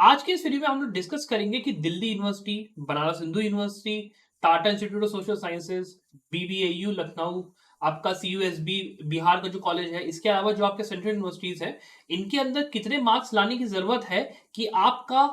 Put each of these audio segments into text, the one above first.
आज के इस वीडियो में हम लोग डिस्कस करेंगे कि Delhi university, Banaras Hindu university, Tata institute of social sciences, BBAU Lucknow, आपका सीयूएसबी बिहार का जो कॉलेज है, इसके अलावा जो आपके सेंट्रल यूनिवर्सिटीज हैं, इनके अंदर कितने मार्क्स लाने की जरूरत है कि आपका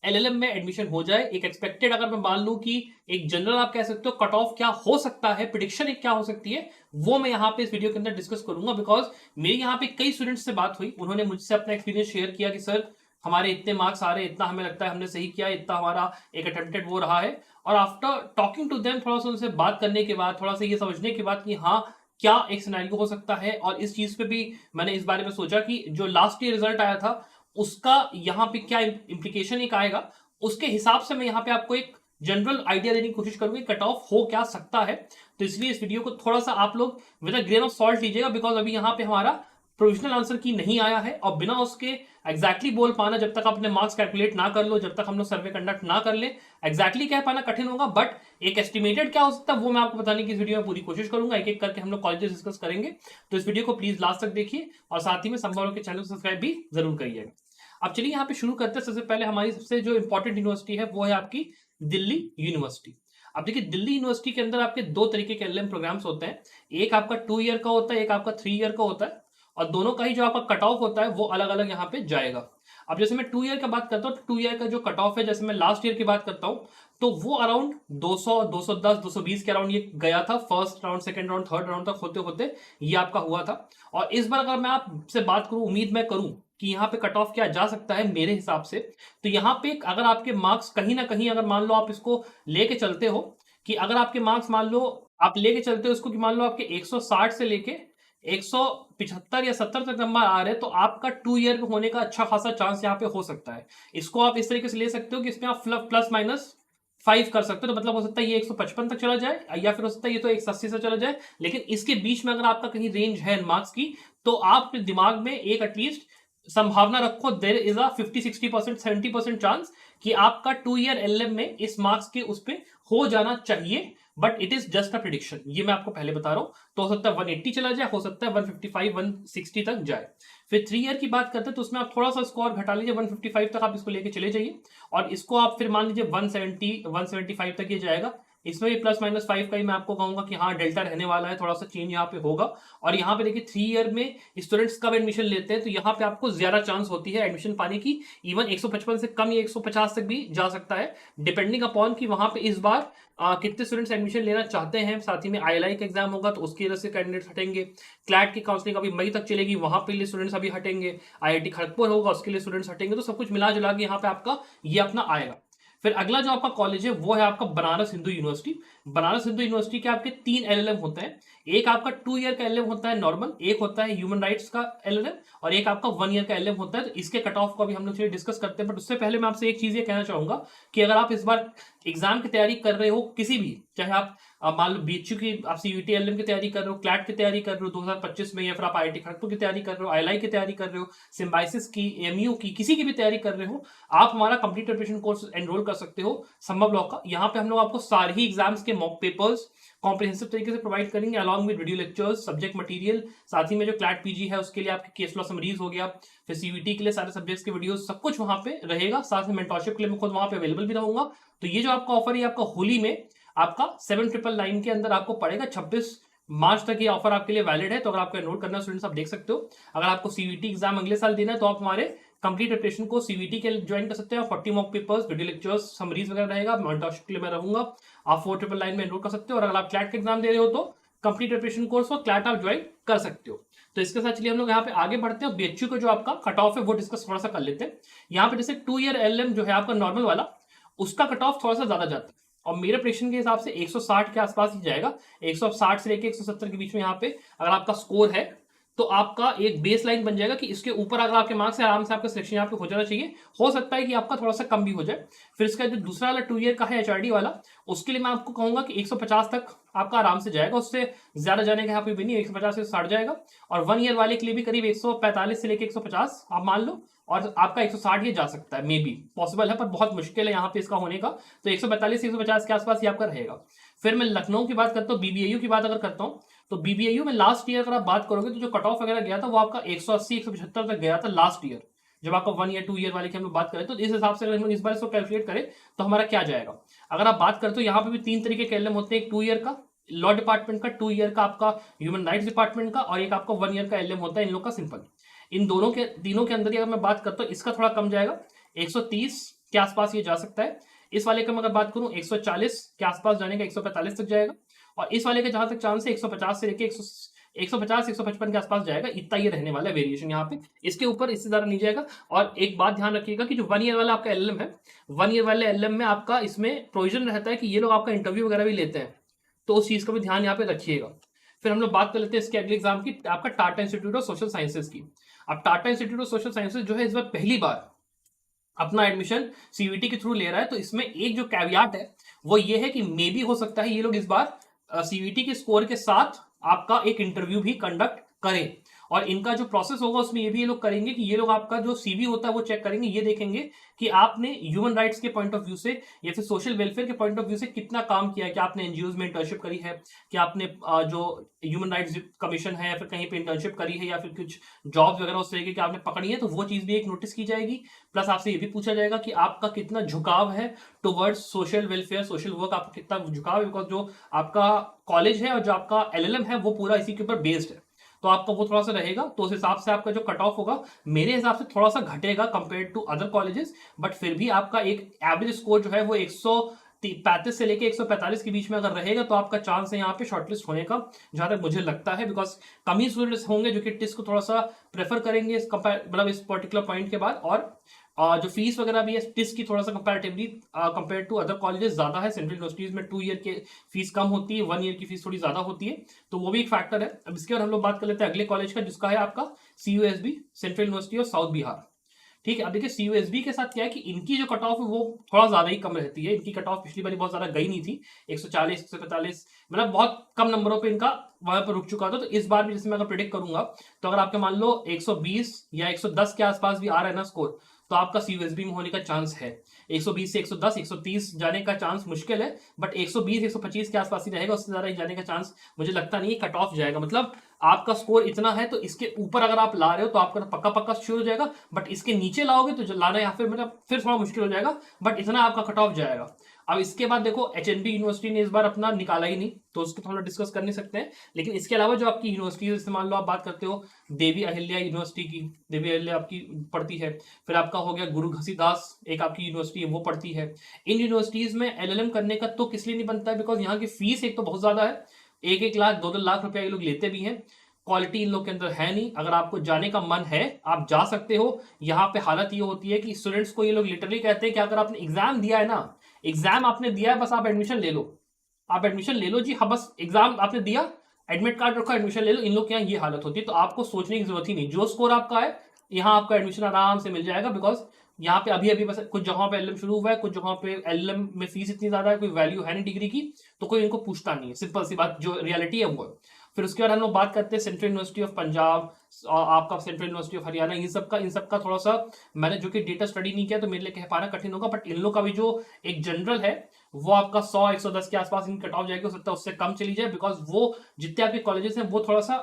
एलएलएम में एडमिशन हो जाए। एक एक्सपेक्टेड, अगर मैं मान लूं कि एक जनरल आप कह सकते हो कट ऑफ क्या हो सकता है, प्रिडिक्शन एक क्या हो सकती है, वो मैं यहाँ पे इस वीडियो के अंदर डिस्कस करूंगा। बिकॉज मेरी यहाँ पे कई स्टूडेंट्स से बात हुई, उन्होंने मुझसे अपना एक्सपीरियंस शेयर किया कि सर हमारे इतने मार्क्स आ रहे हैं, इतना हमें लगता है हमने सही किया, इतना हमारा एक अटेम्प्टेड वो रहा है। और आफ्टर टॉकिंग टू देम, थोड़ा सा उनसे बात करने के बाद, थोड़ा सा ये समझने के बाद कि हाँ क्या एक सिनेरियो हो सकता है, और इस चीज पे भी मैंने इस बारे में सोचा कि जो लास्ट ईयर रिजल्ट आया था उसका यहाँ पे क्या इम्प्लीकेशन एक आएगा, उसके हिसाब से मैं यहाँ पे आपको एक जनरल आइडिया देने की कोशिश करूंगी कट ऑफ हो क्या सकता है। तो इसलिए इस वीडियो को थोड़ा सा आप लोग with a grain of salt लीजिएगा, बिकॉज अभी यहाँ पे हमारा प्रोविजनल आंसर की नहीं आया है, और बिना उसके एग्जैक्टली बोल पाना, जब तक अपने मार्क्स कैलकुलेट ना कर लो, जब तक हम लोग सर्वे कंडक्ट ना कर ले, एग्जैक्टली कह पाना कठिन होगा। बट एक एस्टिमेटेड क्या हो सकता है वो मैं आपको बताने की इस वीडियो में पूरी कोशिश करूंगा। एक एक करके हम लोग कॉलेजेस डिस्कस करेंगे, तो इस वीडियो को प्लीज लास्ट तक देखिए, और साथ ही में संभव के चैनल को सब्सक्राइब भी जरूर करिएगा। अब चलिए यहाँ पे शुरू करते हैं। सबसे पहले हमारी सबसे जो इंपॉर्टेंट यूनिवर्सिटी है वो है आपकी दिल्ली यूनिवर्सिटी। अब देखिए, दिल्ली यूनिवर्सिटी के अंदर आपके दो तरीके के एलएम प्रोग्राम्स होते हैं। एक आपका 2 ईयर का होता है, एक आपका 3 ईयर का होता है, और दोनों का ही जो आपका कट ऑफ होता है वो अलग अलग यहाँ पे जाएगा। अब जैसे मैं 2 ईयर का बात करता हूँ, तो 2 ईयर का जो कट ऑफ है, जैसे मैं लास्ट ईयर की बात करता हूँ, तो वो अराउंड 200, 210, 220 के अराउंड ये गया था। First round, second round, third round तक होते होते ये आपका हुआ था। और इस बार अगर मैं आपसे बात करूं, उम्मीद मैं करूं कि यहाँ पे कट ऑफ क्या जा सकता है मेरे हिसाब से, तो यहाँ पे अगर आपके मार्क्स कहीं ना कहीं, अगर मान लो आप इसको लेके चलते हो, कि अगर आपके मार्क्स मान लो आप लेके चलते हो इसको, कि मान लो आपके 160 से लेके 175 या 70 तक नंबर आ रहे हैं, तो आपका 2 ईयर होने का अच्छा खासा चांस यहाँ पे हो सकता है। इसको आप इस तरीके से ले सकते हो कि इसमें आप प्लस माइनस 5 कर सकते हो। तो मतलब हो सकता है ये 155 तक चला जाए, या फिर हो सकता है ये तो 180 से चला जाए। लेकिन इसके बीच में अगर आपका कहीं रेंज है मार्क्स की, तो आप दिमाग में एक एटलीस्ट संभावना रखो, देर इज अ 50-60%, 70% चांस कि आपका 2 ईयर एलएम में इस मार्क्स के उस पर हो जाना चाहिए। But it is just a prediction, ये मैं आपको पहले बता रहा हूं। तो हो सकता है 180 चला जाए, हो सकता है 155, 160 तक जाए। फिर 3 ईयर की बात करते हैं, तो उसमें आप थोड़ा सा स्कोर घटा लीजिए, 155 तक आप इसको लेके चले जाइए, और इसको आप फिर मान लीजिए 170, 175 तक ये जाएगा। इसमें भी +-5 का ही मैं आपको कहूंगा कि हाँ डेल्टा रहने वाला है, थोड़ा सा चेंज यहाँ पे होगा। और यहाँ पे देखिए 3 ईयर में स्टूडेंट्स कब एडमिशन लेते हैं, तो यहाँ पे आपको ज्यादा चांस होती है एडमिशन पाने की। इवन 155 से कम या 150 तक भी जा सकता है, डिपेंडिंग अपॉन कि वहां पे इस बार कितने स्टूडेंट्स एडमिशन लेना चाहते हैं। साथ ही में आईएलआई का एग्जाम होगा, तो उसकी वजह से कैंडिडेट्स हटेंगे। क्लैट की काउंसलिंग अभी मई तक चलेगी, वहां पे लिए स्टूडेंट्स अभी हटेंगे। आईआईटी खड़गपुर होगा, उसके लिए स्टूडेंट्स हटेंगे। तो सब कुछ मिला जुला के यहाँ पे आपका ये अपना आएगा। फिर अगला जो आपका कॉलेज है वो है आपका बनारस हिंदू यूनिवर्सिटी। बनारस हिंदू यूनिवर्सिटी के आपके 3 एलएलएम होते हैं। एक आपका 2 ईयर का एलएलएम होता है नॉर्मल, एक होता है ह्यूमन राइट्स का एलएलएम, और एक आपका 1 ईयर का एलएलएम होता है। तो इसके कट ऑफ को अभी हम लोग डिस्कस करते हैं। बट उससे पहले मैं आपसे एक चीज ये कहना चाहूंगा कि अगर आप इस बार एग्जाम की तैयारी कर रहे हो किसी भी, चाहे आप मान लो बीएचयू की, आप सीयूटी एलएम की तैयारी कर रहे हो, क्लैट की तैयारी कर रहे हो 2025 में, या फिर आप आईआईटी खड़गपुर की तैयारी कर रहे हो, आईएलआई की तैयारी कर रहे हो, सिम्बाइसिस की, एमयू की, किसी की भी तैयारी कर रहे हो, आप हमारा कंप्लीट प्रिपरेशन कोर्स एनरोल कर सकते हो संभव लॉ का। यहाँ पे हम लोग आपको सारे ही एग्जाम्स के मॉक पेपर्स कॉम्प्रिहेंसिव तरीके से प्रोवाइड करेंगे, along with video lectures, subject material. साथ ही में जो क्लैट पीजी है उसके लिए आपके केस लॉ समरीज हो गया, फिर सीयूटी के लिए सारे सब्जेक्ट्स के वीडियो, सब कुछ वहां पे रहेगा। साथ में मेंटरशिप के लिए मैं खुद वहां पे अवेलेबल भी रहूंगा। तो ये जो आपका ऑफर है आपका होली में आपका 7999 के अंदर आपको पड़ेगा। 26 मार्च तक ये ऑफर आपके लिए वैलिड है। तो अगर आपको एनरोल करना है स्टूडेंट्स, आप देख सकते हो। अगर आपको सीवीटी एग्जाम अगले साल देना है, तो आप हमारे कंप्लीट प्रिपरेशन को सीवीटी के ज्वाइन कर सकते हैं। 40 mock papers, video lectures, summaries वगैरह रहेगा। मेंटरशिप के लिए मैं रहूंगा। आप 4999 में एनरोल कर सकते हो। और अगर आप क्लैट का एग्जाम दे रहे हो, तो कंप्लीट प्रिपरेशन कोर्स और क्लैट आप ज्वाइन कर सकते हो। तो इसके साथ चलिए हम लोग यहाँ पे आगे बढ़ते हैं। बीएचयू का जो आपका कट ऑफ है वो डिस्कस थोड़ा सा कर लेते हैं। यहाँ पे जैसे 2 ईयर एलएम जो है आपका नॉर्मल वाला, उसका कट ऑफ थोड़ा सा ज्यादा जाता है, और मेरे प्रेडिक्शन के हिसाब से 160 के आसपास ही जाएगा। 160 से लेके 170 के बीच में यहाँ पे अगर आपका स्कोर है, तो आपका एक बेस लाइन बन जाएगा कि इसके ऊपर अगर आपके मार्क्स है, आराम से आपका सिलेक्शन यहाँ पे हो जाना चाहिए। हो सकता है कि आपका थोड़ा सा कम भी हो जाए। फिर इसका जो दूसरा वाला 2 ईयर का है एचआरडी वाला, उसके लिए मैं आपको कहूंगा कि 150 तक आपका आराम से जाएगा, उससे ज्यादा जाने का यहाँ पे भी नहीं, 150 से 60 जाएगा। और 1 ईयर वाले के लिए भी करीब 145 से लेके 150 आप मान लो, और आपका 160 ये जा सकता है, मे बी पॉसिबल है, पर बहुत मुश्किल है यहाँ पे इसका होने का। तो 145 से 150 के आसपास ये आपका रहेगा। फिर मैं लखनऊ की बात करता हूँ, बीबीएयू की बात अगर करता हूँ, तो बीबीएयू में लास्ट ईयर अगर आप बात करोगे, तो जो कट ऑफ वगैरह गया था वो आपका 180, 175 तक गया था लास्ट ईयर, जब आपका 1 ईयर 2 ईयर वाले की हम लोग बात करें तो इस हिसाब से अगर हम लोग इस बार इसको कैलकुलेट करें तो हमारा क्या जाएगा। अगर आप बात करें तो यहाँ पे भी 3 तरीके के एलएम होते हैं, एक 2 ईयर का लॉ डिपार्टमेंट का, 2 ईयर का आपका ह्यूमन राइट्स डिपार्टमेंट का, और एक आपका 1 ईयर का एलएम होता है इन लोग का सिंपल। इन दोनों के तीनों के अंदर ही अगर मैं बात करता हूँ इसका थोड़ा कम जाएगा, 130 के आसपास ये जा सकता है। इस वाले का मैं अगर बात करूं 140 के आसपास जाने का, 145 तक जाएगा। और इस वाले का जहां तक चांस है 150 से लेके 150 155 के आसपास जाएगा, इतना ये रहने वाला है वेरिएशन यहाँ पे, इसके ऊपर इससे ज्यादा नहीं जाएगा। और एक बात ध्यान रखिएगा कि जो 1 ईयर वाला आपका एलएम है, 1 ईयर वाले एलएम में आपका इसमें प्रोविजन रहता है कि ये लोग आपका इंटरव्यू वगैरह भी लेते हैं, तो उस चीज का भी ध्यान यहाँ पे रखिएगा। फिर हम लोग बात कर लेते हैं इसके अगले एग्जाम की, आपका Tata institute of social sciences की। अब Tata institute of social sciences जो है इस बार पहली बार अपना एडमिशन सीयूईटी के थ्रू ले रहा है, तो इसमें एक जो कैवियाट है वो ये है कि मे भी हो सकता है ये लोग इस बार सीयूईटी के स्कोर के साथ आपका एक इंटरव्यू भी कंडक्ट करें। और इनका जो प्रोसेस होगा उसमें ये भी ये लोग करेंगे कि ये लोग आपका जो सीवी होता है वो चेक करेंगे, ये देखेंगे कि आपने ह्यूमन राइट्स के पॉइंट ऑफ व्यू से या फिर सोशल वेलफेयर के पॉइंट ऑफ व्यू से कितना काम किया है, कि आपने एनजीओज में इंटर्नशिप करी है, कि आपने जो ह्यूमन राइट्स कमीशन है या फिर कहीं पे इंटर्नशिप करी है, या फिर कुछ जॉब्स वगैरह उस तरीके की आपने पकड़ी है, तो वो चीज भी एक नोटिस की जाएगी। प्लस आपसे ये भी पूछा जाएगा कि आपका कितना झुकाव है towards social welfare, social work, आपका कितना झुकाव है, बिकॉज जो आपका कॉलेज है और जो आपका एलएलएम है वो पूरा इसी के ऊपर बेस्ड है, तो आपका वो थोड़ा सा रहेगा। तो उस हिसाब से आपका जो कट ऑफ होगा मेरे हिसाब से थोड़ा सा घटेगा compare to other colleges, but फिर भी आपका एक एवरेज स्कोर जो है वो 135 से लेके 145 के बीच में अगर रहेगा तो आपका चांस है यहाँ पे शॉर्टलिस्ट होने का, जहां तक मुझे लगता है। बिकॉज कम ही स्टूडेंट्स होंगे जो कि टिस्ट को थोड़ा सा प्रेफर करेंगे इस मतलब इस पर्टिकुलर पॉइंट के बाद। और जो फीस वगैरह भी है टिस्ट की थोड़ा सा comparatively compare to other colleges ज्यादा है। सेंट्रल यूनिवर्सिटीज में 2 ईयर की फीस कम होती है, 1 ईयर की फीस थोड़ी ज्यादा होती है, तो वो भी एक फैक्टर है। अब इसके बाद हम लोग बात कर लेते हैं अगले कॉलेज का, जिसका है आपका CUSB, central university of south Bihar. ठीक है, अब देखिए सीयूएसबी के साथ क्या है कि इनकी जो कट ऑफ है वो थोड़ा ज्यादा ही कम रहती है। इनकी कट ऑफ पिछली बार बहुत ज्यादा गई नहीं थी, 140 145, मतलब बहुत कम नंबरों पे इनका वहां पर रुक चुका था। तो इस बार भी जैसे मैं अगर प्रिडिक्ट करूंगा तो अगर आपके मान लो 120 या 110 के आसपास भी आ रहा है ना स्कोर, तो आपका सीयूएसबी में होने का चांस है। 120 से 110 130 जाने का चांस मुश्किल है, बट 120 125 के आसपास ही रहेगा, उससे ज्यादा ही जाने का चांस मुझे लगता नहीं है। कट ऑफ जाएगा, मतलब आपका स्कोर इतना है तो इसके ऊपर अगर आप ला रहे हो तो आपका पक्का पक्का श्योर हो जाएगा, बट इसके नीचे लाओगे तो लाना यहाँ पे मतलब फिर थोड़ा मुश्किल हो जाएगा, बट इतना आपका कट ऑफ जाएगा। अब इसके बाद देखो एचएनबी यूनिवर्सिटी ने इस बार अपना निकाला ही नहीं, तो उसको थोड़ा डिस्कस कर नहीं सकते हैं। लेकिन इसके अलावा जो आपकी यूनिवर्सिटी जैसे मान लो आप बात करते हो देवी अहिल्या यूनिवर्सिटी की, देवी अहिल्या आपकी पढ़ती है, फिर आपका हो गया गुरु घसीदास एक आपकी यूनिवर्सिटी है वो पढ़ती है। इन यूनिवर्सिटीज में एलएलएम करने का तो किस लिए नहीं बनता है, बिकॉज यहाँ की फीस एक तो बहुत ज्यादा है, 1 लाख 2 लाख रुपया ये लोग लेते भी हैं। क्वालिटी इन लोग के अंदर है नहीं। अगर आपको जाने का मन है आप जा सकते हो। यहाँ पे हालत ये होती है कि स्टूडेंट्स को ये लोग लिटरली कहते हैं कि अगर आपने एग्जाम दिया है ना, एग्जाम आपने दिया है, बस आप एडमिशन ले लो, आप एडमिशन ले लो जी, हाँ बस एग्जाम आपने दिया, एडमिट कार्ड रखो, एडमिशन ले लो। इन लोग के यहाँ ये हालत होती है, तो आपको सोचने की जरूरत ही नहीं, जो स्कोर आपका है यहाँ आपका एडमिशन आराम से मिल जाएगा। बिकॉज यहाँ पे अभी अभी बस कुछ जगहों पे एलएम शुरू हुआ है, कुछ जगहों पे एलएम में फीस इतनी ज्यादा है, कोई वैल्यू है नहीं डिग्री की, तो कोई इनको पूछता नहीं है। सिंपल सी बात जो रियलिटी है वो है। फिर उसके बाद हम लोग बात करते हैं सेंट्रल यूनिवर्सिटी ऑफ पंजाब, आपका सेंट्रल यूनिवर्सिटी ऑफ हरियाणा, इन सब का थोड़ा सा मैंने जो कि डेटा स्टडी नहीं किया तो मेरे लिए कह पाना कठिन होगा, बट इन लोग का भी जो एक जनरल है वो आपका 100 110 के आसपास इनकी कट ऑफ जाएगी, हो सकता है उससे कम चली जाए, बिकॉज वो जितने आपके कॉलेजेस हैं वो थोड़ा सा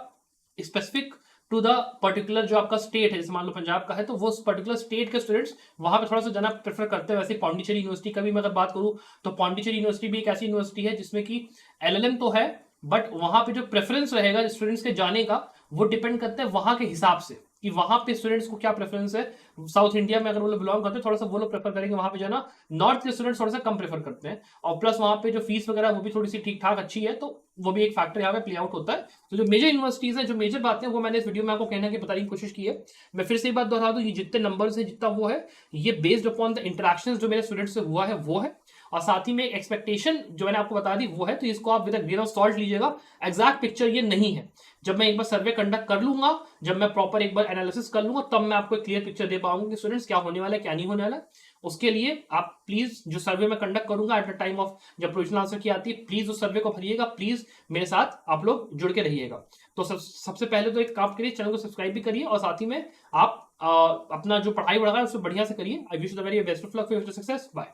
स्पेसिफिक टू द पर्टिकुलर जो आपका स्टेट है, जैसे मान लो पंजाब का है तो वो पर्टिकुलर स्टेट के स्टूडेंट्स वहां पे थोड़ा सा जाना प्रेफर करते हैं। वैसे पौंडीचेरी यूनिवर्सिटी का भी मैं अगर बात करूं तो पौंडीचेरी यूनिवर्सिटी भी एक ऐसी यूनिवर्सिटी है जिसमें कि एलएलएम तो है, बट वहां पे जो प्रेफरेंस रहेगा स्टूडेंट्स के जाने का वो डिपेंड करता है वहां के हिसाब से कि वहां पे स्टूडेंट्स को क्या प्रेफरेंस है। साउथ इंडिया में अगर वो लोग बिलोंग करते हैं थोड़ा सा वो लोग प्रेफर करेंगे वहां पे जाना, नॉर्थ के स्टूडेंट्स थोड़ा सा कम प्रेफर करते हैं, और प्लस वहां पे जो फीस वगैरह वो भी थोड़ी सी ठीक ठाक अच्छी है, तो वो भी एक फैक्टर यहाँ पे प्ले आउट होता है। तो जो मेजर यूनिवर्सिटीज है, जो मेजर बातें वो मैंने इस वीडियो में आपको कहने की बताने की कोशिश की है। मैं फिर से एक बात दोहरा दूं, ये जितने नंबर्स है जितना वो है ये बेस्ड अपॉन द इंटरेक्शंस जो मेरे स्टूडेंट से हुआ है वो है, और साथ ही में एक्सपेक्टेशन जो मैंने आपको बता दी वो है, तो इसको आप विद ग्रेन ऑफ सॉल्ट लीजिएगा। एग्जैक्ट पिक्चर ये नहीं है। जब मैं एक बार सर्वे कंडक्ट कर लूंगा, जब मैं प्रॉपर एक बार एनालिसिस कर लूंगा, तब मैं आपको एक क्लियर पिक्चर दे पाऊंगा कि स्टूडेंट्स क्या होने वाला है क्या नहीं होने वाला है। उसके लिए आप प्लीज जो सर्वे में कंडक्ट करूंगा एट द टाइम ऑफ जब प्रोविजनल आंसर की आती है, प्लीज उस सर्वे को भरिएगा, प्लीज मेरे साथ आप लोग जुड़ के रहिएगा। तो सबसे पहले तो एक काम करिए, चैनल को सब्सक्राइब भी करिए, और साथ ही में आप अपना जो पढ़ाई बढ़ा है उसको बढ़िया से करिए। I wish the very best of luck for your success. Bye.